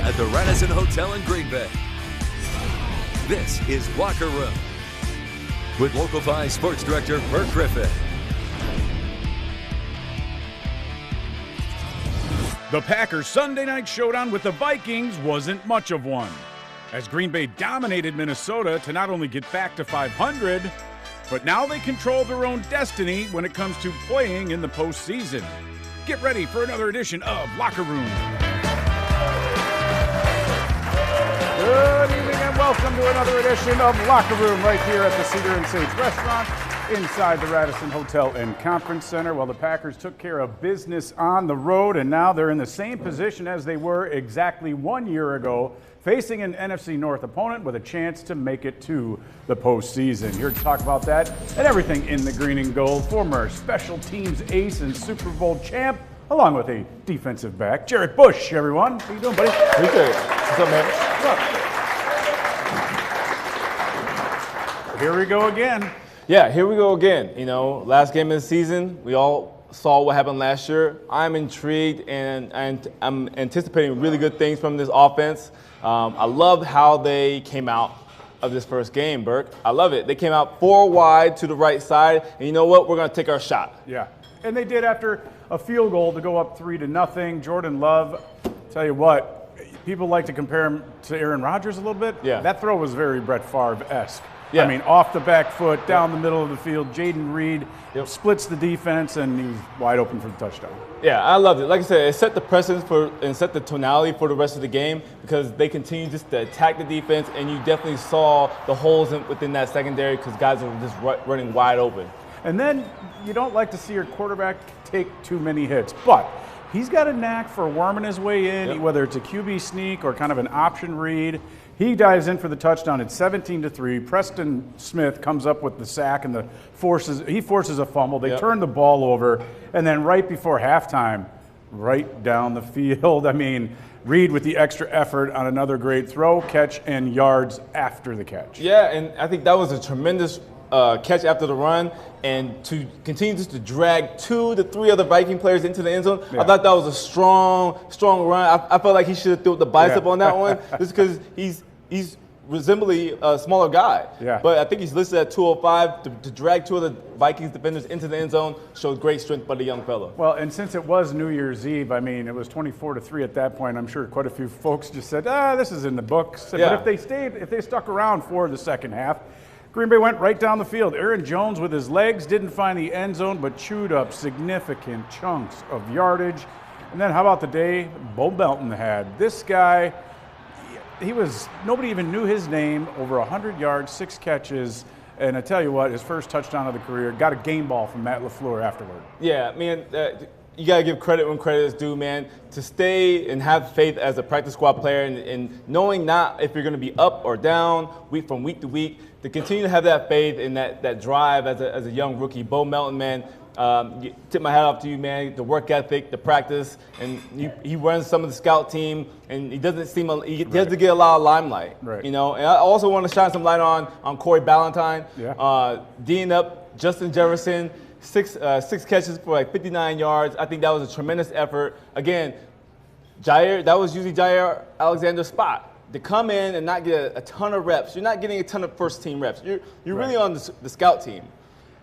at the Radisson Hotel in Green Bay. This is Locker Room with Local 5 Sports Director Bert Griffin. The Packers' Sunday night showdown with the Vikings wasn't much of one, as Green Bay dominated Minnesota to not only get back to 500, but now they control their own destiny when it comes to playing in the postseason. Get ready for another edition of Locker Room. Good evening and welcome to another edition of Locker Room right here at the Cedar and Sage Restaurant inside the Radisson Hotel and Conference Center. Well, the Packers took care of business on the road, and now they're in the same position as they were exactly 1 year ago, facing an NFC North opponent with a chance to make it to the postseason. Here to talk about that and everything in the green and gold, former special teams ace and Super Bowl champ, along with a defensive back, Jared Bush, everyone. How you doing, buddy? Pretty good. What's up, man? What's up? Here we go again. Yeah, here we go again. You know, last game of the season, we all saw what happened last year. I'm intrigued and I'm anticipating really good things from this offense. I love how they came out of this first game, Burke. I love it. They came out 4 wide to the right side, and you know what? We're going to take our shot. Yeah, and they did after a field goal to go up 3-0. Jordan Love, tell you what, people like to compare him to Aaron Rodgers a little bit. Yeah. That throw was very Brett Favre-esque. Yeah. I mean, off the back foot, down the middle of the field. Jaden Reed splits the defense, and he's wide open for the touchdown. Yeah, I loved it. Like I said, it set the precedence and set the tonality for the rest of the game because they continue just to attack the defense, and you definitely saw the holes within that secondary because guys are just running wide open. And then you don't like to see your quarterback take too many hits, but he's got a knack for worming his way in, whether it's a QB sneak or kind of an option read. He dives in for the touchdown at 17-3. Preston Smith comes up with the sack and he forces a fumble. They turn the ball over, and then right before halftime, right down the field. I mean, Reed with the extra effort on another great throw, catch, and yards after the catch. Yeah, and I think that was a tremendous catch after the run, and to continue just to drag 2 to 3 other Viking players into the end zone. I thought that was a strong run. I felt like he should have threw the bicep on that one, just because he's resembly a smaller guy. Yeah. But I think he's listed at 205 to drag 2 of the Vikings defenders into the end zone showed great strength by the young fellow. Well, and since it was New Year's Eve, I mean, it was 24-3 at that point. I'm sure quite a few folks just said, this is in the books. Yeah. But if they stuck around for the second half, Green Bay went right down the field. Aaron Jones with his legs didn't find the end zone, but chewed up significant chunks of yardage. And then how about the day Bo Melton had? This guy, nobody even knew his name, over 100 yards, 6 catches. And I tell you what, his first touchdown of the career, got a game ball from Matt LaFleur afterward. Yeah, man, you got to give credit when credit is due, man. To stay and have faith as a practice squad player and knowing not if you're going to be up or down from week to week, to continue to have that faith and that drive as a young rookie. Bo Melton, man, tip my hat off to you, man. The work ethic, the practice, and he runs some of the scout team, and he doesn't get a lot of limelight. Right. You know, and I also want to shine some light on Corey Ballantyne. Yeah. D'ing up Justin Jefferson. 6 catches for like 59 yards. I think that was a tremendous effort. Again, that was usually Jair Alexander's spot. To come in and not get a ton of reps. You're not getting a ton of first-team reps. You're really on the scout team.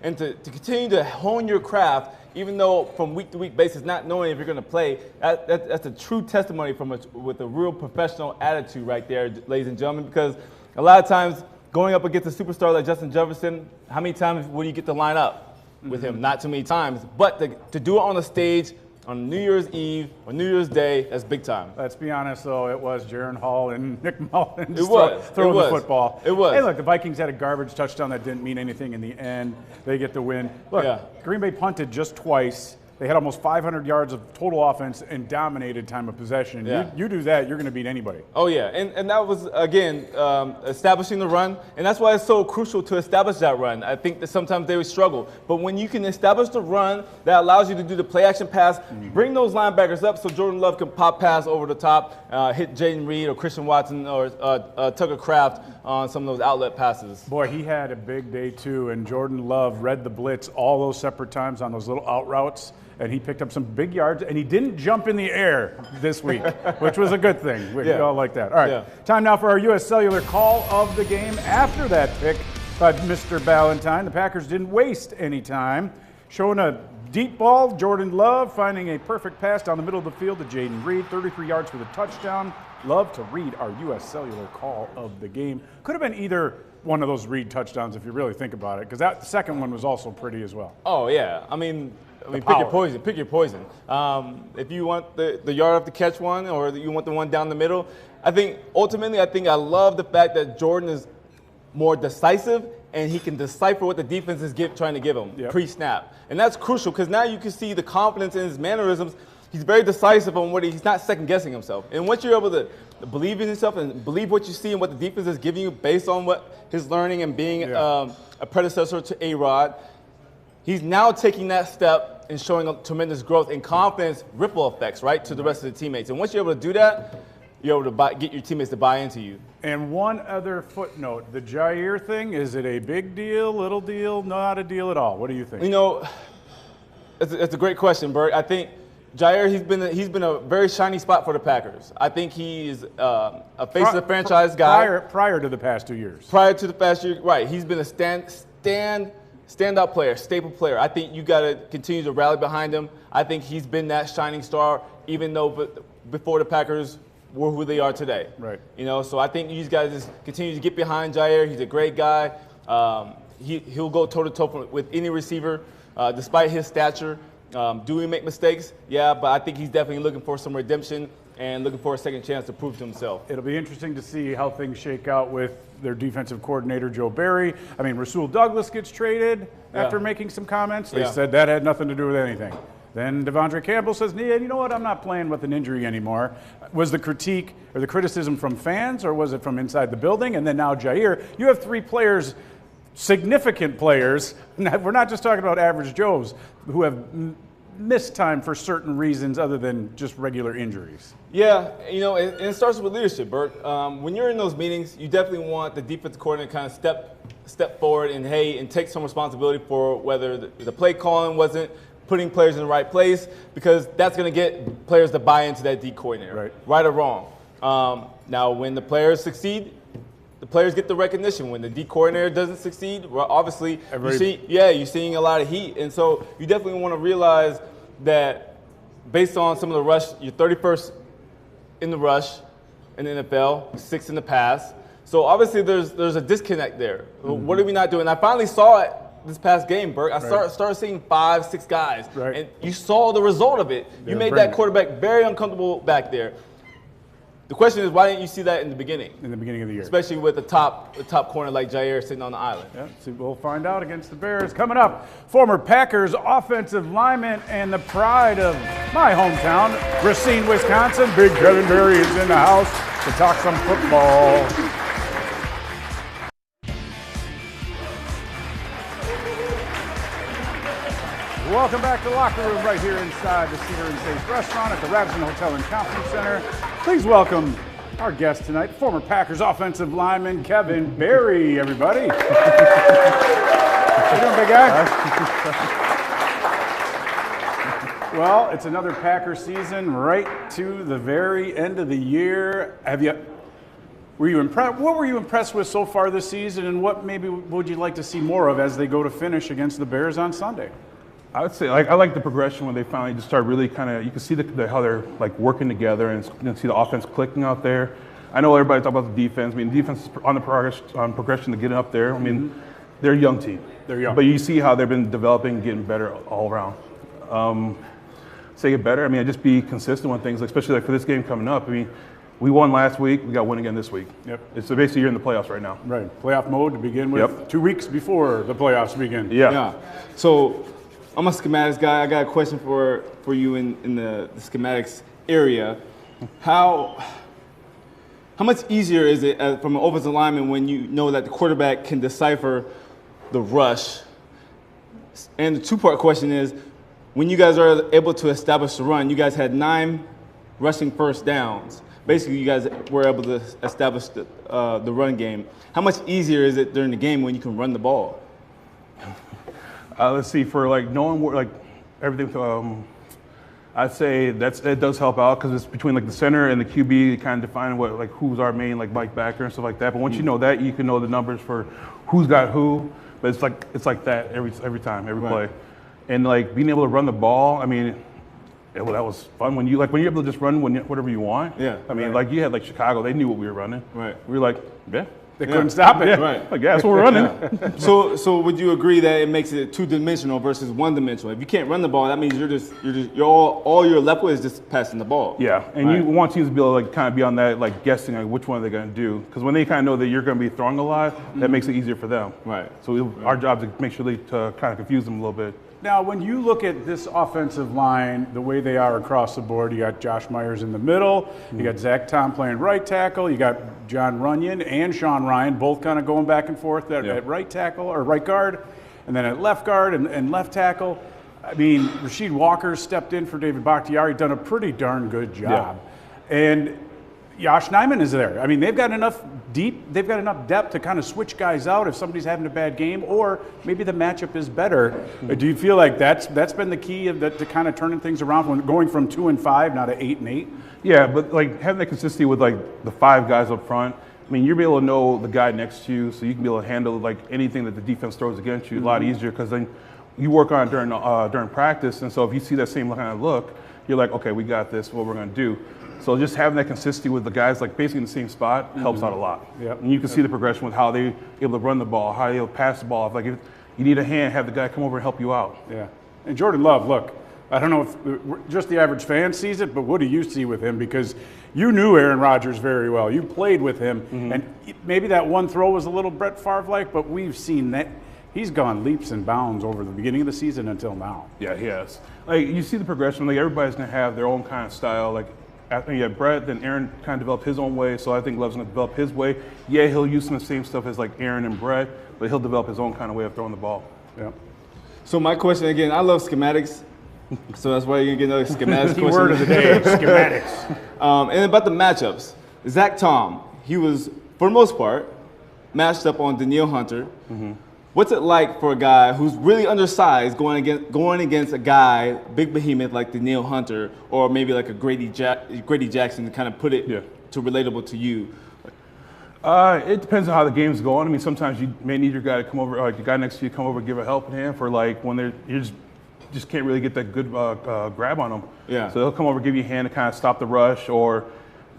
And to continue to hone your craft, even though from week-to-week basis, not knowing if you're going to play, that's a true testimony with a real professional attitude right there, ladies and gentlemen, because a lot of times going up against a superstar like Justin Jefferson, how many times will you get to line up with him? Not too many times. But to do it on the stage on New Year's Eve or New Year's Day, that's big time. Let's be honest, though, it was Jaron Hall and Nick Mullins It throwing was. the football. It was. Hey, look, the Vikings had a garbage touchdown that didn't mean anything in the end. They get the win. Look, Green Bay punted just twice. They had almost 500 yards of total offense and dominated time of possession. Yeah. You do that, you're going to beat anybody. Oh, yeah. And that was, again, establishing the run. And that's why it's so crucial to establish that run. I think that sometimes they would struggle. But when you can establish the run, that allows you to do the play-action pass, bring those linebackers up so Jordan Love can pop pass over the top, hit Jaden Reed or Christian Watson or Tucker Kraft on some of those outlet passes. Boy, he had a big day, too. And Jordan Love read the blitz all those separate times on those little out routes and he picked up some big yards, and he didn't jump in the air this week, which was a good thing. We all like that. All right, time now for our U.S. Cellular call of the game. After that pick by Mr. Ballantyne, the Packers didn't waste any time. Showing a deep ball, Jordan Love finding a perfect pass down the middle of the field to Jaden Reed, 33 yards for the touchdown. Love to Reed, our U.S. Cellular call of the game. Could have been either one of those Reed touchdowns if you really think about it, because that second one was also pretty as well. Oh, yeah. I mean, pick your poison. Pick your poison. If you want the yard after catch one, or you want the one down the middle, I think ultimately, I love the fact that Jordan is more decisive, and he can decipher what the defense is trying to give him pre-snap. And that's crucial, because now you can see the confidence in his mannerisms. He's very decisive on what he's not second-guessing himself. And once you're able to believe in yourself and believe what you see and what the defense is giving you based on what his learning and being a predecessor to A-Rod, he's now taking that step and showing a tremendous growth and confidence ripple effects, right, to the rest of the teammates. And once you're able to do that, you're able to get your teammates to buy into you. And one other footnote, the Jair thing, is it a big deal, little deal, not a deal at all? What do you think? You know, it's a great question, Bert. I think Jair, he's been a very shiny spot for the Packers. I think he's a face of the franchise guy. Prior to the past 2 years. Prior to the past year, right. He's been a standout player, staple player. I think you got to continue to rally behind him. I think he's been that shining star, even though before the Packers were who they are today. Right. You know, so I think you guys just continue to get behind Jair. He's a great guy. He'll go toe-to-toe with any receiver, despite his stature. Do we make mistakes? Yeah, but I think he's definitely looking for some redemption and looking for a second chance to prove to himself. It'll be interesting to see how things shake out with their defensive coordinator, Joe Barry. I mean, Rasul Douglas gets traded after making some comments. They said that had nothing to do with anything. Then Devondre Campbell says, yeah, you know what, I'm not playing with an injury anymore. Was the critique or the criticism from fans, or was it from inside the building? And then now Jair, you have three players, significant players, we're not just talking about average Joes, who have missed time for certain reasons other than just regular injuries. Yeah, you know, and it starts with leadership, Bert. When you're in those meetings, you definitely want the defensive coordinator to kind of step forward and take some responsibility for whether the play calling wasn't putting players in the right place, because that's going to get players to buy into that D coordinator, right or wrong. Now, when the players succeed, the players get the recognition. When the D coordinator doesn't succeed, well, obviously, you're seeing a lot of heat. And so you definitely want to realize that based on some of the rush, you're 31st in the rush in the NFL, 6th in the pass. So obviously there's a disconnect there. Mm-hmm. What are we not doing? I finally saw it this past game, Burke. I started seeing 5, 6 guys, and you saw the result of it. You made that quarterback very uncomfortable back there. The question is, why didn't you see that in the beginning? In the beginning of the year. Especially with the top corner like Jair sitting on the island. Yeah, so we'll find out against the Bears. Coming up, former Packers offensive lineman and the pride of my hometown, Racine, Wisconsin. Big Kevin Berry is in the house to talk some football. Welcome back to Locker Room right here inside the Cedar and Sage Restaurant at the Radisson Hotel and Conference Center. Please welcome our guest tonight, former Packers offensive lineman Kevin Berry, everybody. How you doing, big guy? Well, it's another Packer season right to the very end of the year. Were you impressed? What were you impressed with so far this season, and what maybe would you like to see more of as they go to finish against the Bears on Sunday? I would say, I like the progression when they finally just start really kind of, you can see how they're like working together, and you can see the offense clicking out there. I know everybody talks about the defense. I mean, the defense is on progression to get up there. I mean, they're a young team. They're young. But you see how they've been developing, getting better all around. Say it better. I mean, just be consistent with things, especially like for this game coming up. I mean, we won last week. We got to win again this week. Yep. It's basically you're in the playoffs right now. Right. Playoff mode to begin with. 2 weeks before the playoffs begin. Yeah. So I'm a schematics guy. I got a question for you in the schematics area. How much easier is it from an offensive lineman when you know that the quarterback can decipher the rush? And the two-part question is, when you guys are able to establish the run, you guys had 9 rushing first downs. Basically, you guys were able to establish the run game. How much easier is it during the game when you can run the ball? Let's see, for like knowing where, like everything. I'd say it does help out because it's between like the center and the QB, kind of defining what like who's our main like backer and stuff like that. But once you know that, you can know the numbers for who's got who. But it's like that every time, every play, and like being able to run the ball. I mean, that was fun when you're able to just run whatever you want. Yeah. I mean, like you had like Chicago, they knew what we were running. Right. We were like, yeah. They couldn't stop it. Yeah. Right. Like, yeah, that's what we're running. So would you agree that it makes it two-dimensional versus one-dimensional? If you can't run the ball, that means you're all you're left with is just passing the ball. Yeah, and you want teams to be able to like kind of be on that like guessing like which one they're going to do, because when they kind of know that you're going to be throwing a lot, that makes it easier for them. Right. So our job is to make sure to kind of confuse them a little bit. Now, when you look at this offensive line, the way they are across the board, you got Josh Myers in the middle, you got Zach Tom playing right tackle, you got John Runyon and Sean Ryan both kind of going back and forth at right tackle or right guard, and then at left guard and left tackle. I mean, Rasheed Walker stepped in for David Bakhtiari, done a pretty darn good job. Yeah. And Josh Nijman is there. I mean, they've got enough depth to kind of switch guys out if somebody's having a bad game, or maybe the matchup is better. Do you feel like that's been the key to kind of turning things around, from going from 2-5 now to 8-8? Yeah, but like having that consistency with like the 5 guys up front. I mean, you'll be able to know the guy next to you, so you can be able to handle like anything that the defense throws against you a lot easier, because then you work on it during practice, and so if you see that same kind of look, you're like, okay, we got this. What we're going to do. So just having that consistency with the guys like basically in the same spot helps out a lot. Yep. And you can see the progression with how they're able to run the ball, how they'll pass the ball. Like if you need a hand, have the guy come over and help you out. Yeah. And Jordan Love, look, I don't know if just the average fan sees it, but what do you see with him? Because you knew Aaron Rodgers very well. You played with him, and maybe that one throw was a little Brett Favre-like, but we've seen that he's gone leaps and bounds over the beginning of the season until now. Yeah, he has. Like you see the progression. Like everybody's gonna have their own kind of style. Like after you had Brett, then Aaron kind of developed his own way. So I think Love's gonna develop his way. Yeah, he'll use some of the same stuff as like Aaron and Brett, but he'll develop his own kind of way of throwing the ball. Yeah. So my question again, I love schematics, so that's why you're gonna get another schematics question. Word of the day, schematics. And about the matchups, Zach Tom, he was for the most part matched up on Danielle Hunter. What's it like for a guy who's really undersized going against a guy, big behemoth like Danielle Hunter, or maybe like a Grady Jackson, to kind of put it to relatable to you? It depends on how the game's going. I mean, sometimes you may need your guy to come over, like your guy next to you, come over and give a helping hand for like when you just can't really get that good grab on them. Yeah. So they'll come over, give you a hand to kind of stop the rush, or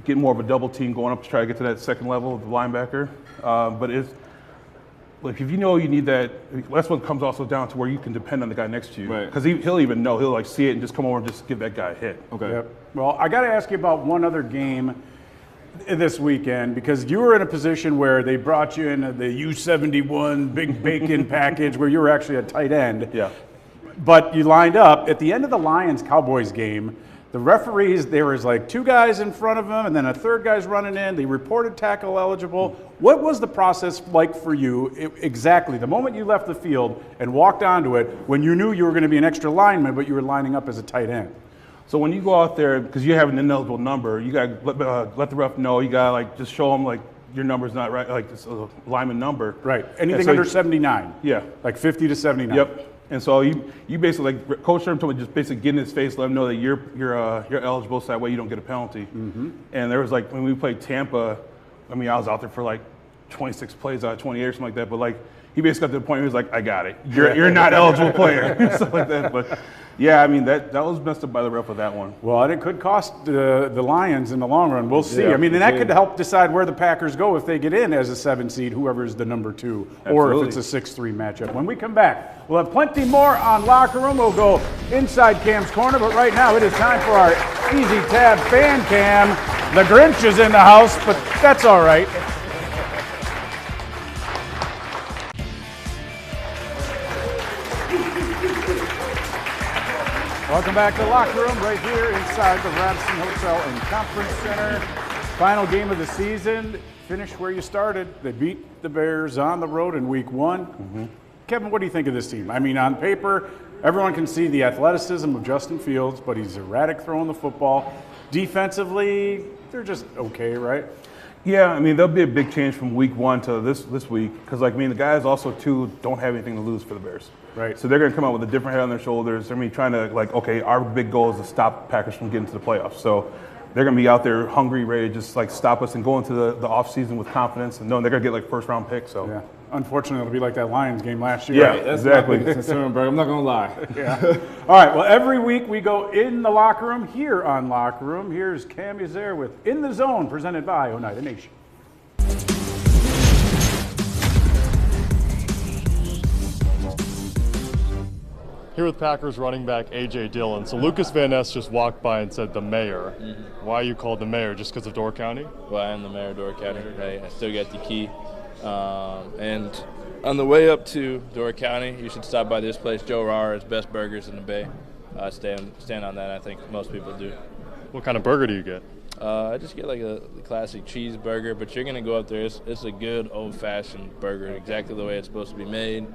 get more of a double team going up to try to get to that second level of the linebacker. But it's like if you know you need that, that's what comes also down to where you can depend on the guy next to you. Right. Because he'll even know, he'll like see it and just come over and just give that guy a hit. Okay. Yep. Well, I got to ask you about one other game this weekend, because you were in a position where they brought you in the U71 big bacon package where you were actually a tight end. Yeah. But you lined up at the end of the Lions-Cowboys game. The referees, there was like 2 guys in front of them, and then a third guy's running in. They reported tackle eligible. What was the process like for you exactly the moment you left the field and walked onto it, when you knew you were going to be an extra lineman, but you were lining up as a tight end? So when you go out there, because you have an ineligible number, you got to let the ref know. You got to like just show them like your number's not right, like it's a lineman number. Right. Anything so under 79. Yeah. Like 50 to 79. Yep. And so you basically, like Coach Sherman told me, just basically get in his face, let him know that you're eligible, so that way you don't get a penalty. And there was like when we played Tampa, I mean I was out there for like 26 plays out of 28 or something like that, but like he basically got to the point where he was like, I got it. You're not eligible player, stuff like that. But yeah, I mean that was messed up by the ref with that one. Well, and it could cost the Lions in the long run. We'll see. Yeah, I mean, and that could help decide where the Packers go if they get in as a 7 seed, whoever is the number 2, or if it's a 6-3 matchup. When we come back, we'll have plenty more on Locker Room. We'll go inside Cam's corner, but right now it is time for our Easy Tab Fan Cam. The Grinch is in the house, but that's all right. Welcome back to the Locker Room right here inside the Radisson Hotel and Conference Center. Final game of the season. Finish where you started. They beat the Bears on the road in week 1. Kevin, what do you think of this team? I mean, on paper, everyone can see the athleticism of Justin Fields, but he's erratic throwing the football. Defensively, they're just okay, right? Yeah, I mean there'll be a big change from week 1 to this week, because like I mean the guys also too don't have anything to lose for the Bears. Right. So they're going to come out with a different head on their shoulders. I mean, trying to like, okay, our big goal is to stop the Packers from getting to the playoffs. So they're going to be out there hungry, ready to just like stop us and go into the offseason with confidence and knowing they're going to get like first round picks. So Yeah. Unfortunately, it'll be like that Lions game last year. Yeah, Right? That's exactly. my biggest concern, bro. I'm not gonna lie. Yeah. All right. Well, every week we go in the locker room here on Locker Room. Here's Cam Yazair with In the Zone, presented by Oneida Nation. Here with Packers running back A.J. Dillon. So Lucas Van Ness just walked by and said the mayor. Why are you called the mayor? Just because of Door County? Well, I am the mayor of Door County. I still got the key. And on the way up to Door County, you should stop by this place, Joe Rara's Best Burgers in the Bay. Stand on that. I think most people do. What kind of burger do you get? I just get like a classic cheeseburger, but you're gonna go up there. It's a good old-fashioned burger, exactly the way it's supposed to be made.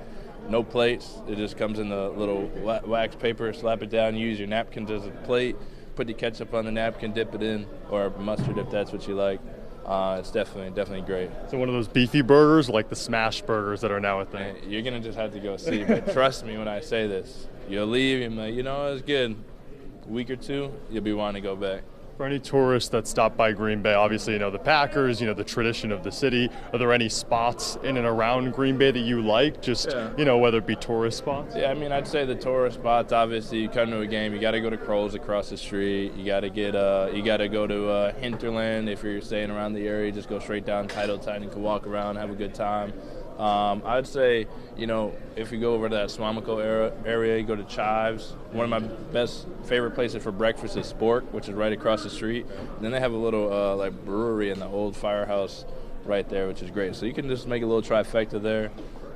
No plates. It just comes in the little wax paper. Slap it down. Use your napkins as a plate. Put the ketchup on the napkin. Dip it in, or mustard if that's what you like. It's definitely great. So one of those beefy burgers, like the smash burgers that are now a thing. You're gonna just have to go see, but trust me when I say this. You'll leave, you're like, it's good. A week or two, you'll be wanting to go back. For any tourists that stop by Green Bay, obviously, the Packers, the tradition of the city. Are there any spots in and around Green Bay that you like? Just, whether it be tourist spots? Yeah, I mean, I'd say the tourist spots, obviously, you come to a game, you got to go to Kroll's across the street. You got to go to Hinterland if you're staying around the area. Just go straight down Titletown. You can walk around, have a good time. I'd say, if you go over to that Swamico area, you go to Chives. One of my favorite places for breakfast is Spork, which is right across the street. And then they have a little brewery in the old firehouse right there, which is great. So you can just make a little trifecta there.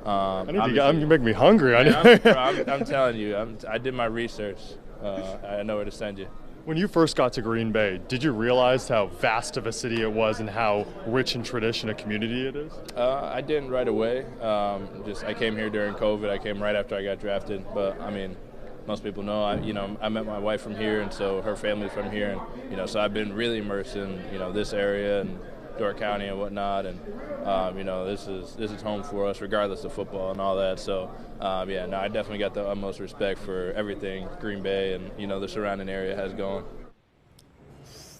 You make me hungry. I'm telling you, I did my research. I know where to send you. When you first got to Green Bay, did you realize how vast of a city it was and how rich in tradition a community it is? I didn't right away. I came here during COVID. I came right after I got drafted. But I mean, most people know. I met my wife from here, and so her family's from here, and so I've been really immersed in this area and Door County and whatnot, and this is home for us, regardless of football and all that. So I definitely got the utmost respect for everything Green Bay and the surrounding area has going.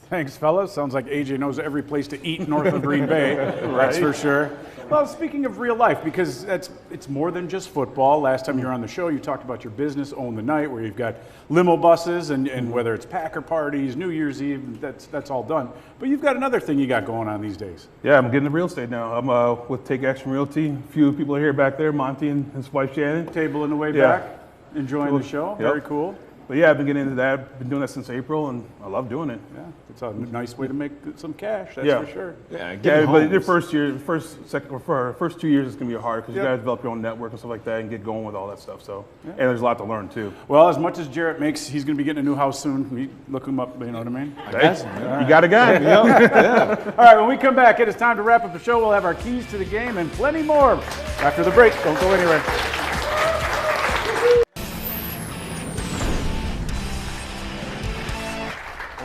Thanks, fellas. Sounds like AJ knows every place to eat north of Green Bay. That's for sure. Well, speaking of real life, because it's more than just football. Last time you were on the show, you talked about your business, Own the Night, where you've got limo buses and whether it's Packer parties, New Year's Eve, that's all done. But you've got another thing you got going on these days. Yeah, I'm getting into real estate now. I'm with Take Action Realty. A few people are here back there, Monty and his wife Shannon. Table in the way Yeah. back, enjoying the show. Yep. Very cool. But yeah, I've been getting into that. I've been doing that since April, and I love doing it. Yeah, it's a nice way to make some cash, that's Yeah. for sure. Yeah, But the first 2 years it's gonna be hard because Yep. you gotta develop your own network and stuff like that and get going with all that stuff. So, and there's a lot to learn too. Well, as much as Jarrett makes, he's going to be getting a new house soon. Look him up, you know what I mean? You got a guy. All right, when we come back, it is time to wrap up the show. We'll have our keys to the game and plenty more after the break. Don't go anywhere.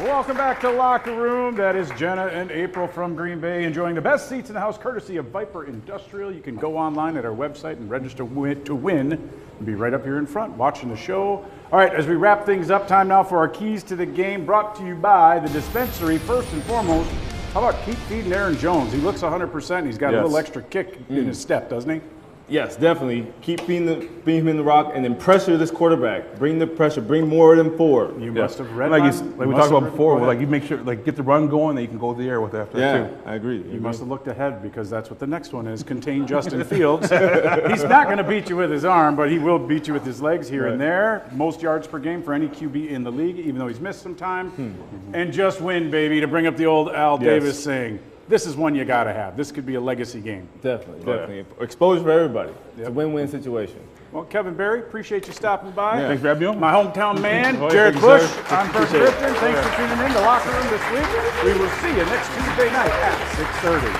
Welcome back to Locker Room. That is Jenna and April from Green Bay enjoying the best seats in the house courtesy of Viper Industrial. You can go online at our website and register to win and be right up here in front watching the show. All right, as we wrap things up, time now for our keys to the game brought to you by the dispensary. First and foremost, how about keep feeding Aaron Jones? He looks 100%. He's got a little extra kick in his step, doesn't he? Yes, definitely. Keep feeding him in the rock and then pressure this quarterback. Bring the pressure. Bring more than forward. You must have read like mine. we talked about before, like you make sure get the run going, then you can go to the air with it after that Yeah, too. I agree. You must have looked ahead because that's what the next one is. Contain Justin Fields. He's not going to beat you with his arm, but he will beat you with his legs here and there. Most yards per game for any QB in the league, even though he's missed some time. And just win, baby, to bring up the old Al Davis saying. This is one you got to have. This could be a legacy game. Definitely. Exposure for everybody. It's a win-win situation. Well, Kevin Berry, appreciate you stopping by. Thanks for having me on. My hometown man, Oh, yeah, Jared thank you, Bush. sir. I'm Bert Appreciate it. Griffin. Thanks for tuning in to Locker Room this week. We will see you next Tuesday night at 6:30.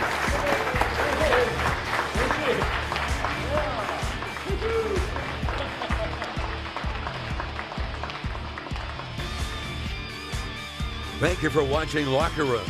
Thank you for watching Locker Room.